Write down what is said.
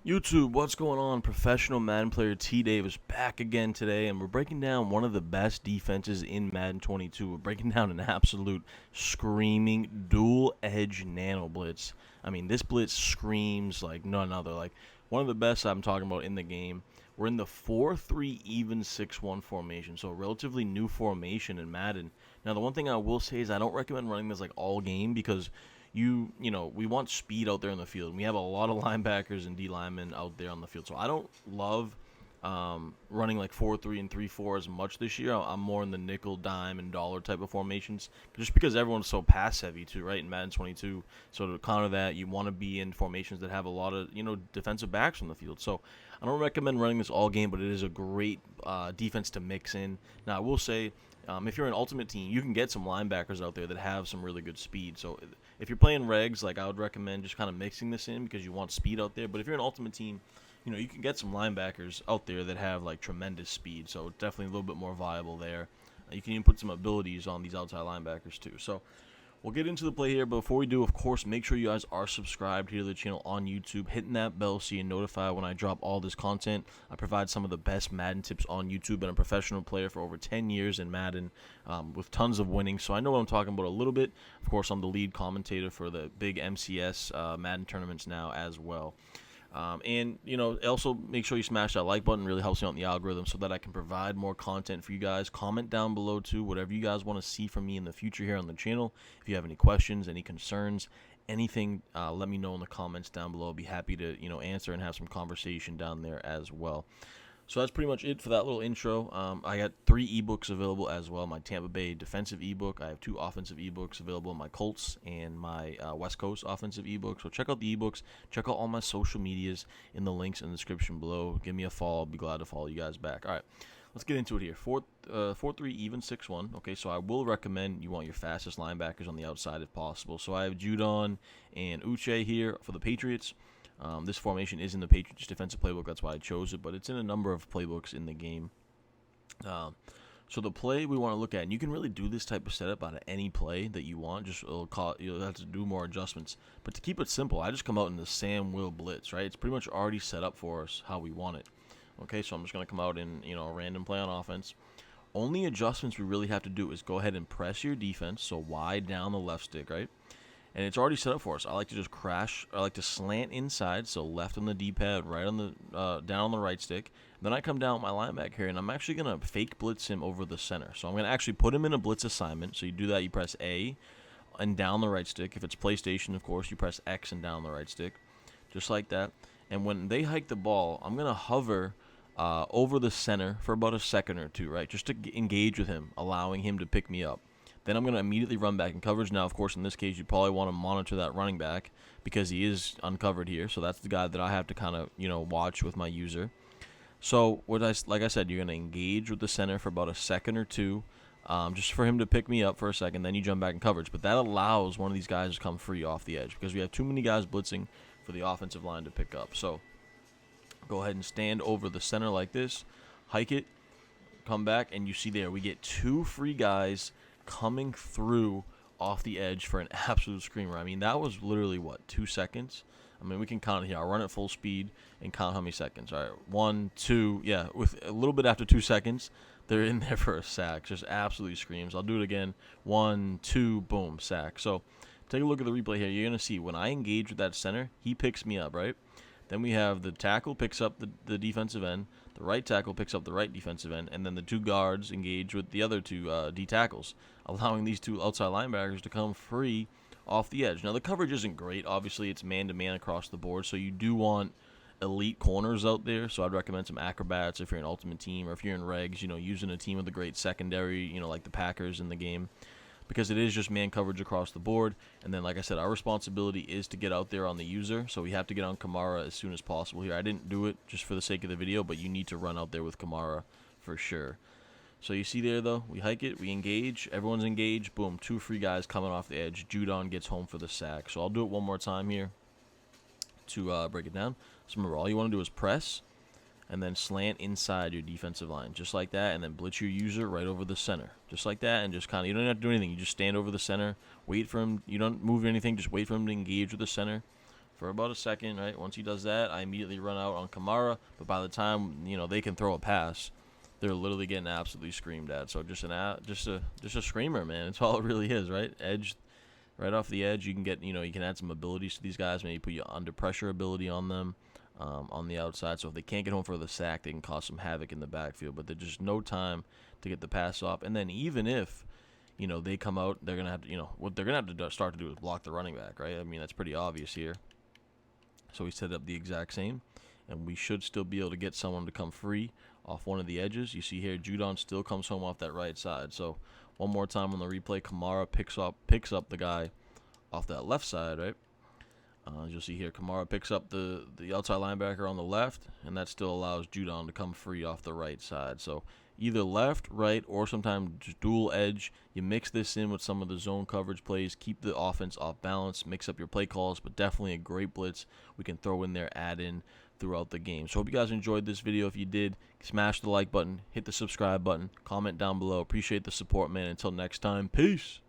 YouTube, what's going on? Professional Madden player T Davis back again today, and we're breaking down one of the best defenses in Madden 22. We're breaking down an absolute screaming dual edge Nano Blitz. I mean, this blitz screams like none other. Like one of the best I'm talking about in the game. We're in the 4-3 even 6-1 formation, so a relatively new formation in Madden. Now, the one thing I will say is I don't recommend running this like all game because we want speed out there in the field. We have a lot of linebackers and D linemen out there on the field. So I don't love running like 4-3 and 3-4 as much this year. I'm more in the nickel, dime, and dollar type of formations just because everyone's so pass heavy too, right? In Madden 22. So to counter that, you want to be in formations that have a lot of, defensive backs on the field. So I don't recommend running this all game, but it is a great defense to mix in. Now, I will say, if you're an ultimate team, you can get some linebackers out there that have some really good speed. So if you're playing regs, like I would recommend just kind of mixing this in because you want speed out there. But if you're an ultimate team, you can get some linebackers out there that have like tremendous speed. So it's definitely a little bit more viable there. You can even put some abilities on these outside linebackers too. So we'll get into the play here, but before we do, of course, make sure you guys are subscribed here to the channel on YouTube, hitting that bell so you're notified when I drop all this content. I provide some of the best Madden tips on YouTube, and I'm a professional player for over 10 years in Madden with tons of winning, so I know what I'm talking about a little bit. Of course, I'm the lead commentator for the big MCS Madden tournaments now as well. Also make sure you smash that like button. It really helps me out in the algorithm so that I can provide more content for you guys. Comment down below too, whatever you guys want to see from me in the future here on the channel. If you have any questions, any concerns, anything, let me know in the comments down below. I'll be happy to, answer and have some conversation down there as well. So that's pretty much it for that little intro. I got 3 ebooks available as well. My Tampa Bay defensive ebook. I have 2 offensive ebooks available. My Colts and my West Coast offensive ebook. So check out the ebooks. Check out all my social medias in the links in the description below. Give me a follow. I'll be glad to follow you guys back. All right, let's get into it here. 4-3 even 6-1. Okay, so I will recommend you want your fastest linebackers on the outside if possible. So I have Judon and Uche here for the Patriots. This formation is in the Patriots defensive playbook. That's why I chose it, but it's in a number of playbooks in the game. So the play we want to look at, and you can really do this type of setup out of any play that you want. You'll have to do more adjustments. But to keep it simple, I just come out in the Sam Will Blitz, right? It's pretty much already set up for us how we want it. Okay, so I'm just going to come out in a random play on offense. Only adjustments we really have to do is go ahead and press your defense, so wide down the left stick, right? And it's already set up for us. I like to just crash. I like to slant inside, so left on the D-pad, right on the down on the right stick. Then I come down with my linebacker here, and I'm actually gonna fake blitz him over the center. So I'm gonna actually put him in a blitz assignment. So you do that. You press A and down the right stick. If it's PlayStation, of course, you press X and down the right stick, just like that. And when they hike the ball, I'm gonna hover over the center for about a second or two, right, just to engage with him, allowing him to pick me up. Then I'm going to immediately run back in coverage. Now, of course, in this case, you probably want to monitor that running back because he is uncovered here. So that's the guy that I have to kind of, watch with my user. So like I said, you're going to engage with the center for about a second or two, just for him to pick me up for a second. Then you jump back in coverage. But that allows one of these guys to come free off the edge because we have too many guys blitzing for the offensive line to pick up. So go ahead and stand over the center like this, hike it, come back, and you see there we get 2 free guys coming through off the edge for an absolute screamer. I mean, that was literally, 2 seconds? I mean, we can count it here. I'll run at full speed and count how many seconds. All right, 1, 2, yeah, with a little bit after 2 seconds, they're in there for a sack. Just absolutely screams. I'll do it again. 1, 2, boom, sack. So take a look at the replay here. You're going to see when I engage with that center, he picks me up, right? Then we have the tackle picks up the defensive end, the right tackle picks up the right defensive end, and then the 2 guards engage with the other 2 D tackles, allowing these 2 outside linebackers to come free off the edge. Now, the coverage isn't great. Obviously, it's man-to-man across the board, so you do want elite corners out there. So I'd recommend some acrobats if you're an ultimate team, or if you're in regs, using a team with a great secondary, like the Packers in the game, because it is just man coverage across the board. And then, like I said, our responsibility is to get out there on the user, so we have to get on Kamara as soon as possible here. I didn't do it just for the sake of the video, but you need to run out there with Kamara for sure. So you see there, though, we hike it, we engage, everyone's engaged, boom, 2 free guys coming off the edge. Judon gets home for the sack. So I'll do it one more time here to break it down. So remember, all you want to do is press and then slant inside your defensive line, just like that, and then blitz your user right over the center, just like that, and just kind of, you don't have to do anything. You just stand over the center, wait for him. You don't move anything, just wait for him to engage with the center. for about a second, right? Once he does that, I immediately run out on Kamara. But by the time, you know, they can throw a pass, they're literally getting absolutely screamed at. So just a screamer, man. That's all it really is, right? Edge, right off the edge. You can get, you know, you can add some abilities to these guys. Maybe put your under pressure ability on them on the outside. So if they can't get home for the sack, they can cause some havoc in the backfield. But there's just no time to get the pass off. And then even if, you know, they come out, they're gonna have to, you know, what they're gonna have to start to do is block the running back, right? I mean, that's pretty obvious here. So we set up the exact same, and we should still be able to get someone to come free off one of the edges. You see here, Judon still comes home off that right side. So one more time on the replay, Kamara picks up the guy off that left side, right? As you'll see here, Kamara picks up the outside linebacker on the left, and that still allows Judon to come free off the right side. So either left, right, or sometimes dual edge. You mix this in with some of the zone coverage plays, keep the offense off balance, mix up your play calls, but definitely a great blitz we can throw in there, add in throughout the game. So hope you guys enjoyed this video. If you did, smash the like button, hit the subscribe button, comment down below. Appreciate the support, man. Until next time, peace.